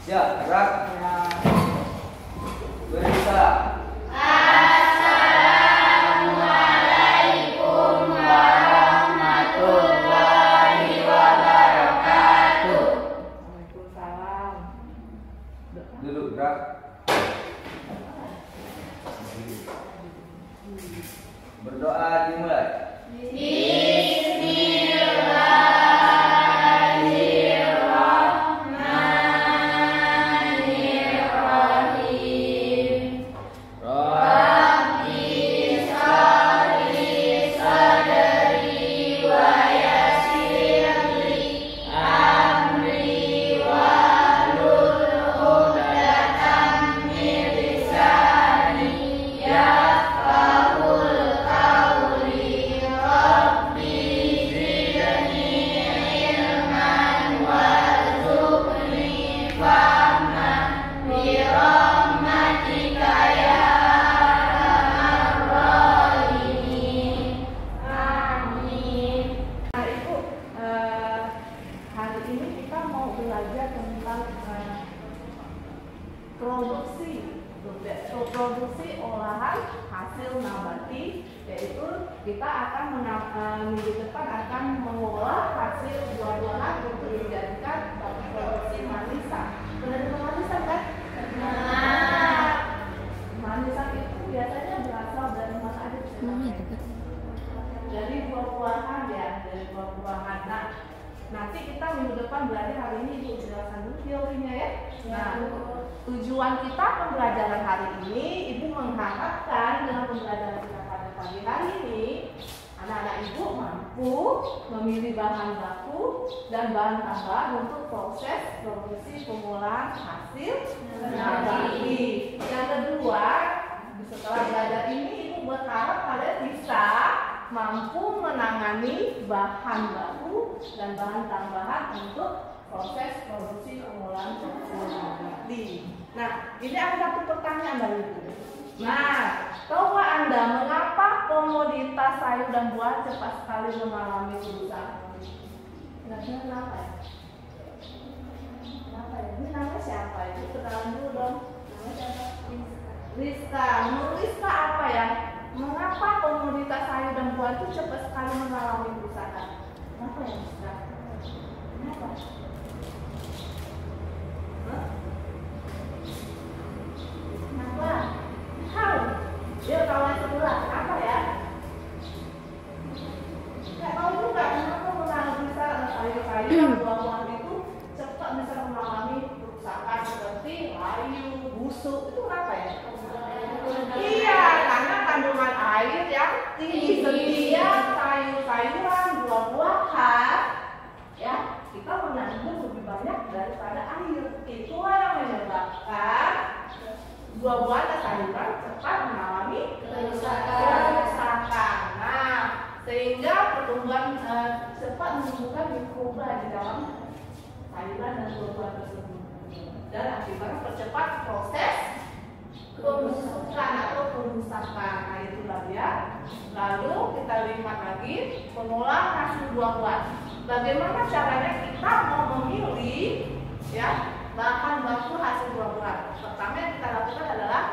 Ya, gerak. Berita. Assalamualaikum warahmatullahi wabarakatuh. Waalaikumsalam. Duduk, gerak. Berdoa dimulai. Bismillahirrahmanirrahim. Rabbi Sholli sadri wa yassirli amri wahlul 'uqdatam min lisani yafqahul qawli. Rabbi zidni ilman warzuqni fahman bi rahmatika ya arhamar rahimin. Amin. Nah, Ibu, hari ini kita mau belajar tentang produksi olahan hasil nabati, yaitu kita akan minggu depan akan mengolah hasil buah-buahan untuk dijadikan produksi manisan. Pernah dengar manisan kan? Nah, Manisan itu biasanya berasal dari mana aja? Dari buah-buahan ya, dari buah-buahan. Nah, nanti kita minggu depan belajar, hari ini Ibu jelaskan dulu teorinya ya. Nah, tujuan kita pembelajaran hari ini, Ibu mengharapkan dengan pembelajaran kita pada pagi hari ini, anak-anak Ibu mampu memilih bahan baku dan bahan tambah untuk proses produksi pengolahan hasil nabati. Yang kedua, setelah belajar ini Ibu berharap kalian bisa mampu menangani bahan baku dan bahan tambahan untuk proses produksi pengolahan hasil nabati. Nah, ini ada satu pertanyaan dari Ibu. Nah, tahukah Anda mengapa komoditas sayur dan buah cepat sekali mengalami kerusakan? Kira-kira kenapa ya? Kenapa ya? Ini namanya siapa ya? Kenalan dulu dong. Namanya siapa? Rizka. Menurut Rizka apa ya? Mengapa komoditas sayur dan buah itu cepat sekali mengalami kerusakan? Kenapa ya, Rizka? Kenapa? Hah? Kenapa? How? Dia kawan sebelah. Apa ya? Nggak tahu juga kenapa bisa sayur-sayur dan buah-buahan itu cepat bisa mengalami kerusakan seperti layu, busuk. Itu kenapa ya? Iya, karena kandungan air yang tinggi setiap sayur-sayuran, buah-buahan, ya kita mengandung lebih banyak daripada air. Itulah yang menyebabkan buah-buahan dan sayuran cepat mengalami kerusakan. Nah, sehingga pertumbuhan cepat menumbuhkan mikroba di dalam sayuran dan buah-buahan tersebut, dan akibatnya percepat proses pembusukan atau perusakan. Nah, itulah dia. Lalu kita lihat lagi pengolahan hasil buah-buahan. Bagaimana caranya kita mau memilih ya bahan baku hasil buah-buahan? Pertama yang kita lakukan adalah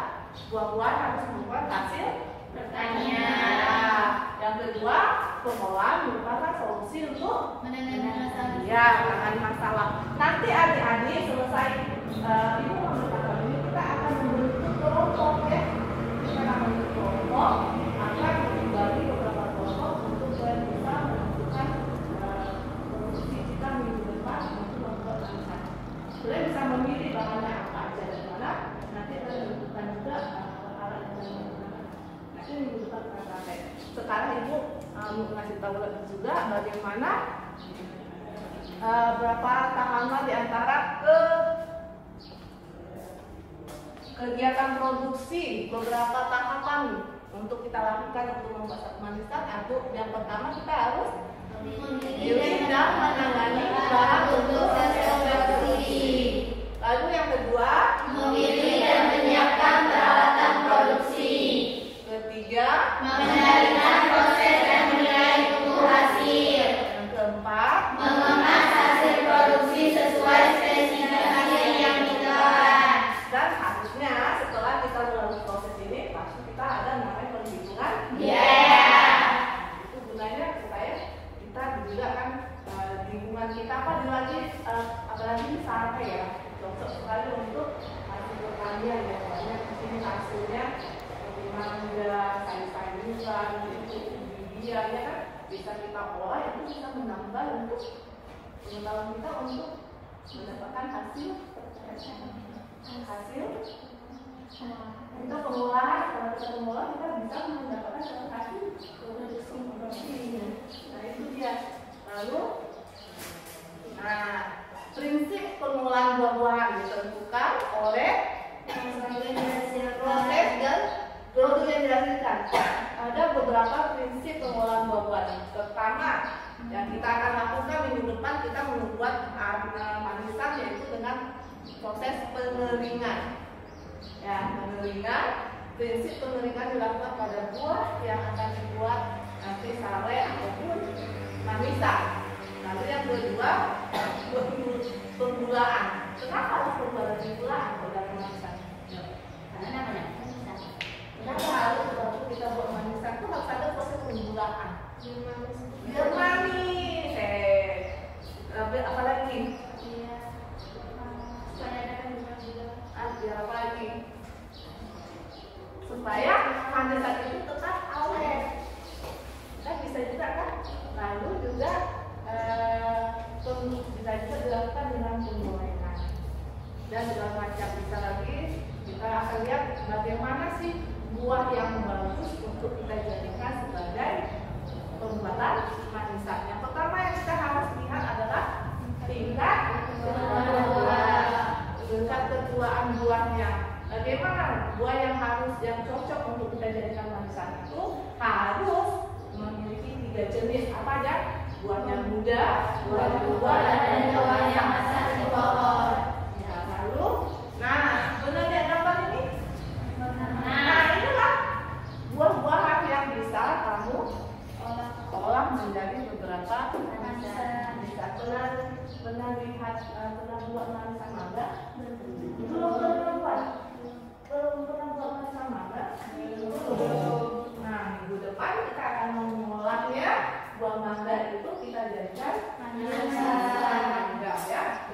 buah-buahan harus merupakan hasil pertanian. Nah, yang kedua, pengolahan merupakan solusi untuk menangani masalah. ya, menangani masalah. Nanti adik-adik selesai Ibu memberitakan ini, kita akan membentuk kelompok ya. Kita akan membentuk kelompok, akan membagi beberapa kelompok untuk kalian bisa menentukan produksi kita minggu depan untuk membuat manisan. Kalian bisa memilih bahannya apa aja dan mana. Nanti kalian menentukan juga alat yang kalian menggunakan. Nanti minggu depan kita pakai. Sekarang Ibu mau ngasih tahu juga bagaimana berapa tahapan di antara kegiatan produksi, beberapa tahapan untuk kita lakukan untuk membuat satu manisan. Yang pertama kita harus memilih dan menangani bahan untuk proses produksi. Lalu yang kedua, Memilih dan menyiapkan peralatan produksi. ketiga, Mengendalikan proses dan menilai mutu hasil. yang keempat, Mengemas hasil produksi sesuai spesifikasi yang kita buahnya kan bisa kita olah, itu bisa menambah untuk pengetahuan kita untuk mendapatkan hasil untuk pengolahan. Kalau kita mengolah kita bisa mendapatkan satu hasil produksi. Nah itu dia. Lalu prinsip pengolahan buah-buahan ditentukan oleh proses dan produk yang dihasilkan. Ada beberapa prinsip pengolahan buah-buahan. Pertama, yang kita akan lakukan minggu depan, kita membuat manisan, yaitu dengan proses pengeringan. Ya, pengeringan. Prinsip pengeringan dilakukan pada buah yang akan dibuat nanti sare ataupun manisan. Lalu yang kedua, penggulaan. Kenapa harus penggulaan pada manisan? Kenapa harus waktu kita buat manisan itu harus ada proses penggulaan? Biar manis. Apa lagi? Biar apa lagi? Supaya manisan itu tetap awet. Kan bisa juga kan? Lalu juga bisa juga dilakukan dengan penggorengan dan segala macam. Bisa lagi kita akan lihat bagaimana sih buah yang bagus untuk kita jadikan sebagai pembuatan manisan. Yang pertama yang kita harus lihat adalah tingkat ketuaan buahnya. Bagaimana buah yang cocok untuk kita jadikan manisan itu harus memiliki 3 jenis. Apa aja? Buah yang muda, buah yang tua, dan buah yang masih di pohon. Ya, lalu, benar lihat gambar ini? Inilah buah-buahan yang bisa kamu olah menjadi beberapa manisan. Bisa pernah lihat buat manisan mangga? Belum pernah buat manisan mangga? Minggu depan kita akan mengolahnya. Buah mangga itu kita jadikan manisan mangga, ya.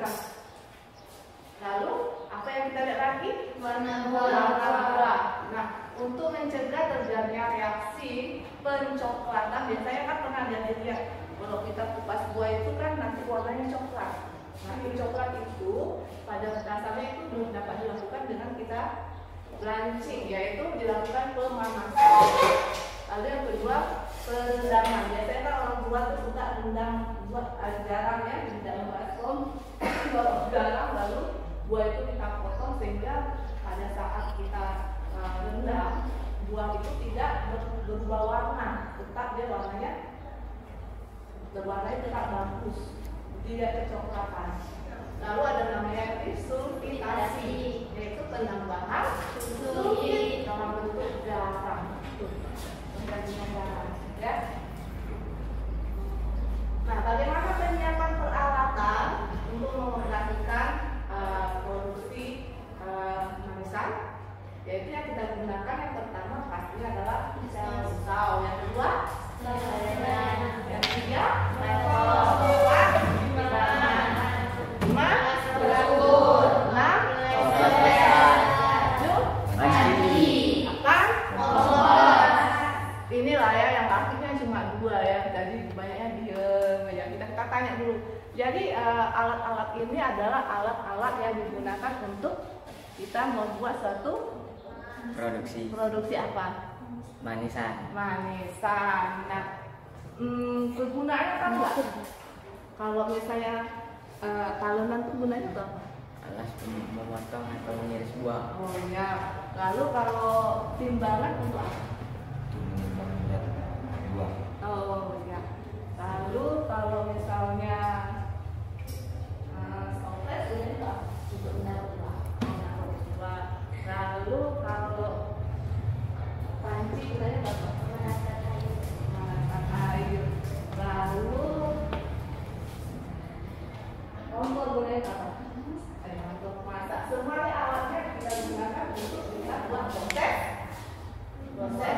Lalu apa yang kita lihat lagi? Warna buah. Nah, untuk mencegah terjadinya reaksi pencoklatan, biasanya kan pernah lihat kalau kita kupas buah itu kan nanti warnanya coklat. Nah, coklat itu pada dasarnya itu belum dapat dilakukan dengan kita blanching, yaitu dilakukan pemanasan. Lalu yang kedua, perendaman. Biasanya kan orang tua tuh suka rendam buat garam ya di dalam baskom. Kalau garam lalu buah itu kita potong sehingga pada saat kita rendam buah itu tidak berubah warna, tetap dia warnanya tetap bagus, tidak kecoklatan. Lalu ada namanya sulfitasi, yaitu penambahan sulfit dalam bentuk garam. Ya. Nah, bagaimana penyiapan peralatan untuk mengoperasikan produksi manisan? Yaitu yang kita gunakan yang pertama pastinya adalah pisau, yang kedua yang ketiga inilah ya, yang pastinya cuma 2 ya, jadi banyaknya diem ya. Kita tanya dulu. Jadi alat-alat ini adalah alat-alat yang digunakan untuk kita membuat suatu produksi apa? Manisan. Nah, kegunaannya kan enggak? Kalau misalnya talenan itu gunanya apa? Alas memotong atau mengiris buah. Oh ya. Lalu kalau timbangan untuk apa? Buah. Oh ya. Lalu kalau misalnya stoples gunanya apa? Untuk menaruh buah. Lalu kalau panci gunanya apa? Menata air. Lalu kompor gunanya apa? Untuk masak. Semuanya alatnya kita gunakan untuk kita buat proses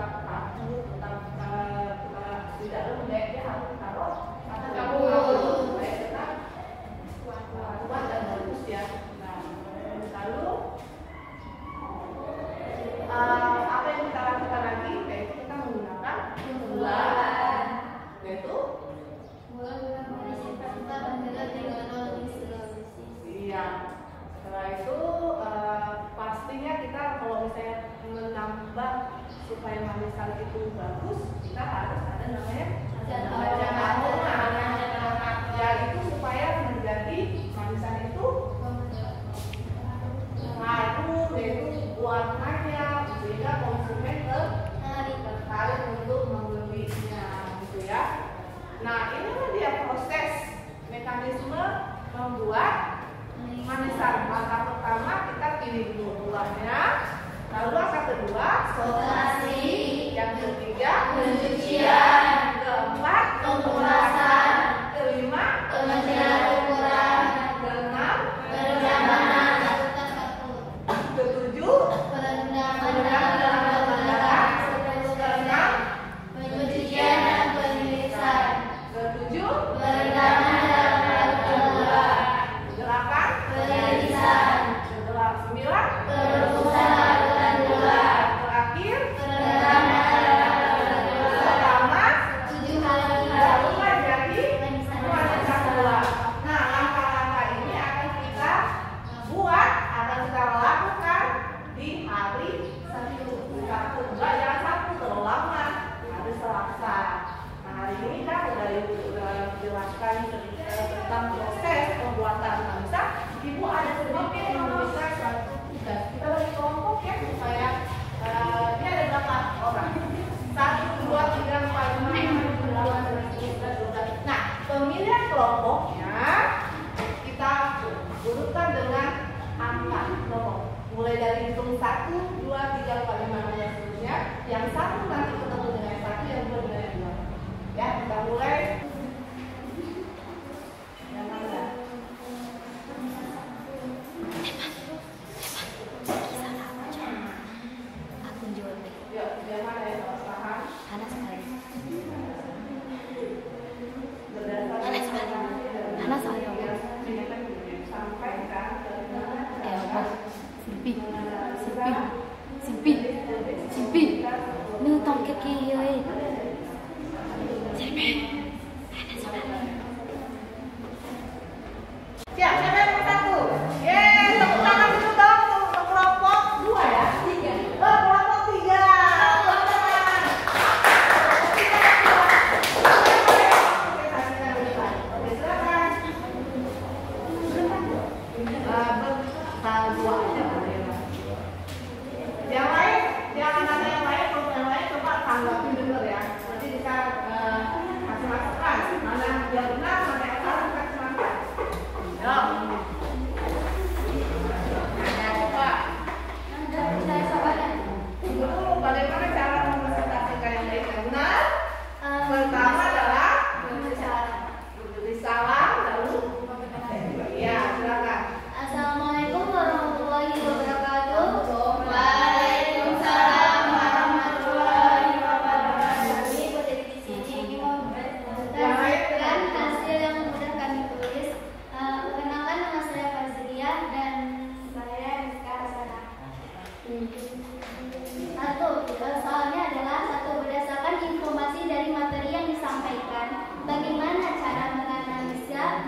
tetap kaku, tetap tidak lembek, dia harus ditaruh karena kamu harus supaya tetap kuat dan bagus ya. Nah, lalu apa yang kita lakukan lagi? Yaitu kita menggunakan bulan, yaitu iya. Setelah itu pastinya kita kalau misalnya menambah supaya manisan itu bagus, kita harus ada namanya bacaan aroma. Ya itu supaya menjadi manisan itu harum, yaitu warnanya sehingga konsumen tertarik untuk membelinya, gitu ya. Nah inilah dia proses mekanisme membuat manisan. Langkah pertama kita pilih dulu buahnya, lalu langkah kedua Fermentasi. yang ketiga Pencucian. keempat Pemulasan. kelima Pengerjaan ukuran. keenam Penjamanan. ketujuh Perendaman dalam dalam darah, keenam pencucian dan penirisan. ketujuh Perendaman dalam gula. delapan Penirisan. sembilan Perebusan larutan gula. terakhir Perendaman dalam gula. pertama 7 kali barulah jadi manisan manisan gula. Nah langkah-langkah ini akan kita buat, akan kita lakukan di hari Sabtu, enggak jangan Sabtu terlalu lama, hari Selasa. Nah hari ini kan udah dijelaskan tentang proses pembuatan manisan. Ibu ada sedikit menuliskan suatu tugas. Kita bagi kelompok ya supaya ini ada berapa orang? 1, 2, 3, 4, 5, 6, 7, 8, 9, 10, 11, 12. Nah pemilihan kelompoknya kita urutkan dengan angka nomor. Mulai dari hitung 1, 2, 3, 4, 5, 6, dan seterusnya. Yang satu nanti ketemu dengan yang satu, yang dua dengan yang dua. Ya, kita mulai. Yang mana? Aku jual deh. Yuk, yang mana yang harus paham? Panas sekali. Berdasarkan Panas sekali. sampaikan Apa? Simpi. Nu tong kaki euy. siap, siapa yang nomor 1? Yeay, tepuk tangan dulu dong untuk kelompok 2 ya? 3. Oh, kelompok 3. Tepuk tangan. Oke, kasihkan dulu, Pak. Oke, silakan. Dua aja boleh, Pak. Yang lain, jangan ada yang lain, kalau yang lain coba tanggapin bener ya. Nanti bisa kasih masukan. Mana yang benar, mana yang salah, kasih masukan. Yo. Coba. Tunggu dulu, bagaimana cara mempresentasikan yang baik dan benar? Pertama adalah beri salam, lalu iya, silakan. Assalamualaikum warahmatullahi wabarakatuh. Waalaikumsalam warahmatullahi wabarakatuh. Kami berdiri di sini mempresentasikan hasil yang sudah kami tulis. Perkenalkan, nama saya Fazlia dan saya Rizka Hasanah. Soalnya adalah berdasarkan informasi dari materi yang disampaikan, bagaimana cara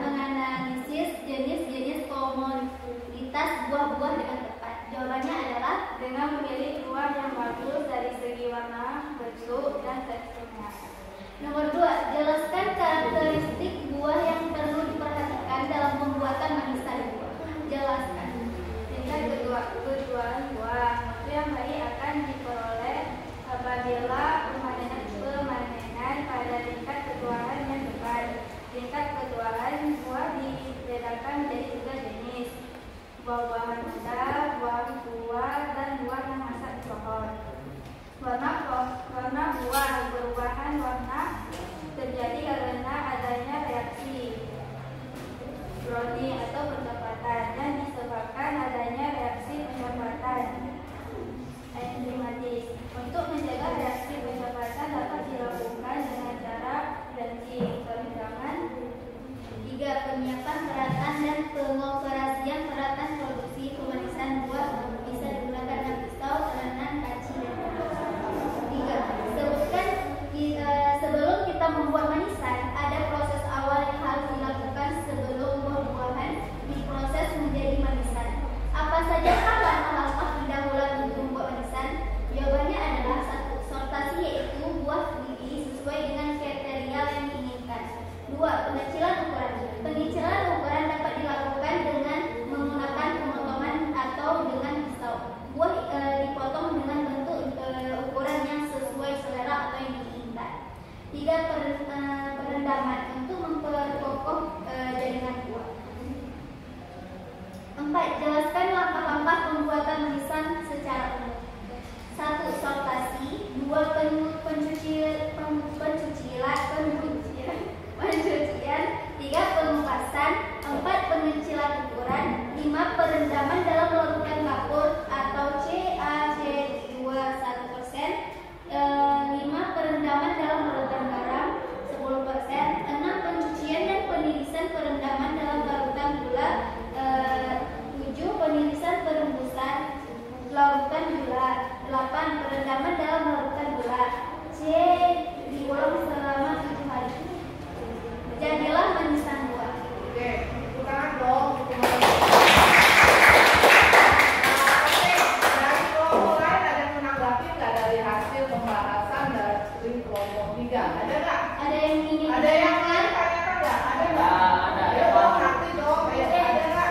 menganalisis jenis-jenis komoditas buah-buah dengan tepat. Jawabannya adalah dengan memilih buah yang bagus dari segi warna, bentuk, dan teksturnya. Nomor 2, jelaskan karakteristik buah yang perlu diperhatikan dalam pembuatan manisan buah. Jelaskan. Tingkat kejualan buah. Mutu yang baik akan diperoleh apabila pemanenan pada tingkat kejualan yang tepat. Tingkat kejualan buah dibedakan menjadi 3 jenis: buah-buahan muda, buah tua, dan buah yang masak di pohon. Warna buah perubahan warna terjadi karena adanya reaksi browning atau percepatan yang disebabkan adanya reaksi percepatan enzimatis. Untuk menjaga reaksi 4. Jelaskan langkah-langkah pembuatan lisan secara umum. 1. Sortasi. 2. Pencucian. 3. Pengupasan. 4. Pengecilan ukuran. 5. Perendaman dalam larutan kapur atau CaC21%. 5. Perendaman dalam larutan garam 10%. 6. Pencucian dan penirisan perendaman dalam larutan gula. 7. Penirisan perembusan larutan gula. 8. Perendaman dalam larutan gula. C. Diulang selama 7 hari. Jadilah manisan buah. Oke, tepuk tangan dong. Dari kelompok lain ada yang menanggapi nggak dari hasil pembahasan dari kelompok 3? Ada nggak? Ada yang ingin Ada yang tanyakan nggak? Ada nggak? Ada. Ayo dong, nanti dong. Ayo, ada nggak?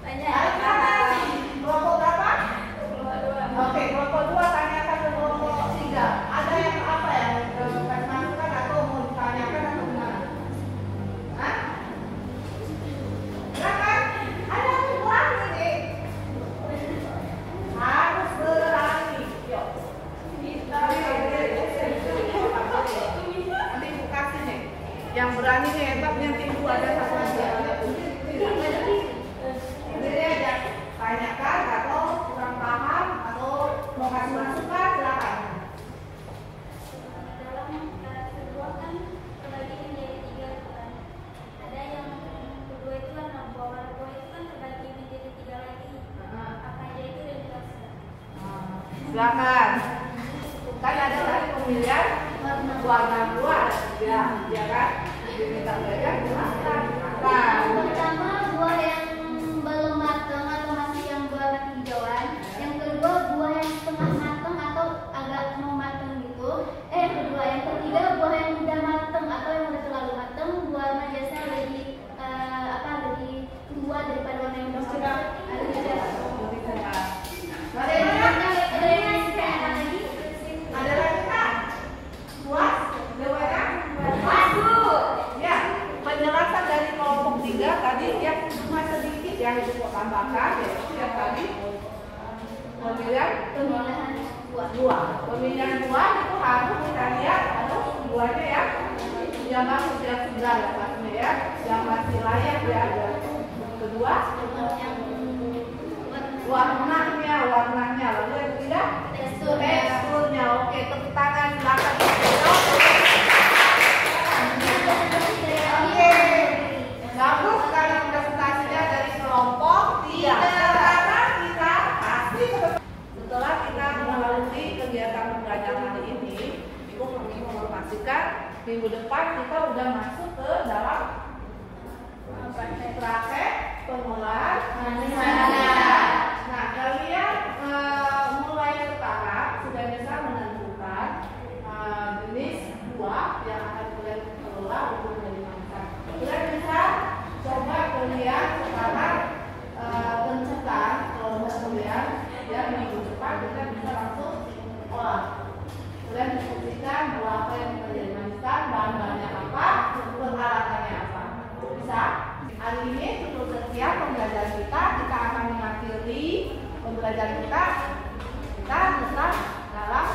banyak. Kelompok berapa? Oke, kelompok 2 tanyakan ke kelompok 3. Ada yang apa ya? Kasih masukan atau mau ditanyakan atau gimana? Hah? Silakan. Ada yang berani nih. Harus berani. Yuk. Nanti aku kasih nih. Yang berani nih hebatnya tim ada satu lagi. Jadi aja tanyakan atau kurang paham atau mau kasih masukan silakan. Dalam sebuah kan terbagi menjadi 3 kan. Ada yang kedua itu warna buah. Warna buah itu kan terbagi menjadi 3 lagi. Apa aja itu yang dijelaskan? Silakan. Kan ada tadi pemilihan warna buah ya, ya kan? Diminta belajar silakan. Yang pertama buah yang belum matang atau masih yang berwarna hijauan. Yang kedua buah yang setengah matang atau agak mau matang gitu. Yang kedua, yang ketiga buah yang udah matang atau yang udah terlalu matang. Warna biasanya lebih lebih tua daripada warna yang belum matang. Ada yang ditanyakan lagi? Ada lagi kan? Puas? Jawabannya? Ya, penjelasan dari kelompok 3 tadi yang cuma sedikit yang itu tambahkan ya, yang tadi pemilihan buah. Pemilihan buah itu harus kita lihat harus buahnya yang bagus yang segar ya pastinya ya, yang masih layak ya. Kedua, warnanya, lalu yang ketiga teksturnya. Oke, tepuk tangan silakan. Oke, bagus sekali presentasinya dari kelompok 3. Sekarang kita pasti setelah kita melalui kegiatan pembelajaran hari ini, Ibu ingin menginformasikan minggu depan kita udah masuk ke dalam praktek pengolahan manusia. Nah, kalian mulai sekarang sudah bisa menentukan jenis buah yang akan kalian kelola untuk menjadi manusia. Kalian bisa coba kalian sekarang tentukan kelompok kalian ya, minggu depan kita bisa langsung olah. Kalian diskusikan buah apa yang menjadi manusia, bahan-bahannya apa, peralatannya apa. Bisa? Hari ini cukup sekian pembelajaran kita. Kita akan mengakhiri pembelajaran kita tetap dalam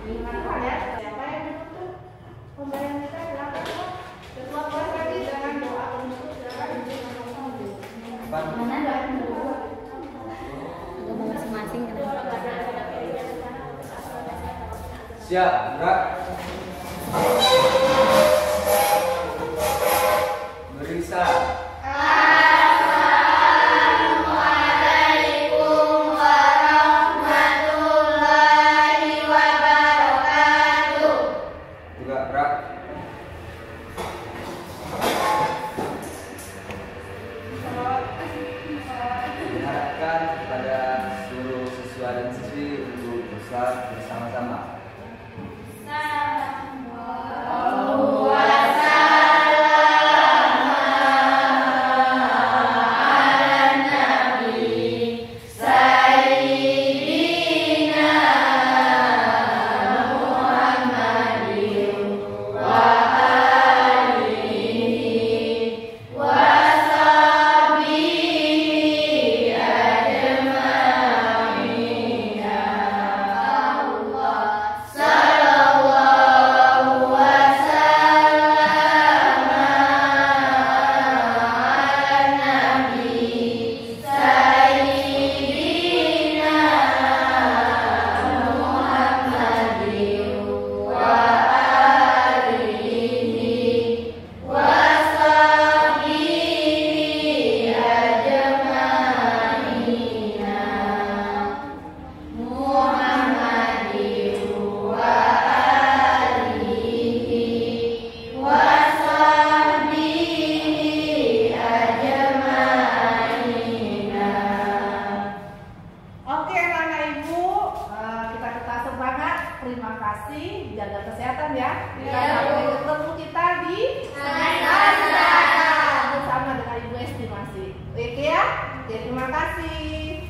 lingkungan Tuhan ya. Siapa yang menutup pembelajaran kita? Silakan. Ketua kelas tadi dengan doa penutup silakan. Mana doa penutup? Agama masing-masing kan. Siap, gerak. Berisa. Assalamualaikum warahmatullahi wabarakatuh. Juga gerak. Diharapkan kepada seluruh siswa dan siswi untuk bersama-sama. Wassalamualaikum Kita sampai ketemu kita di bersama dengan Ibu Esti masih. Oke ya? Oke, terima kasih.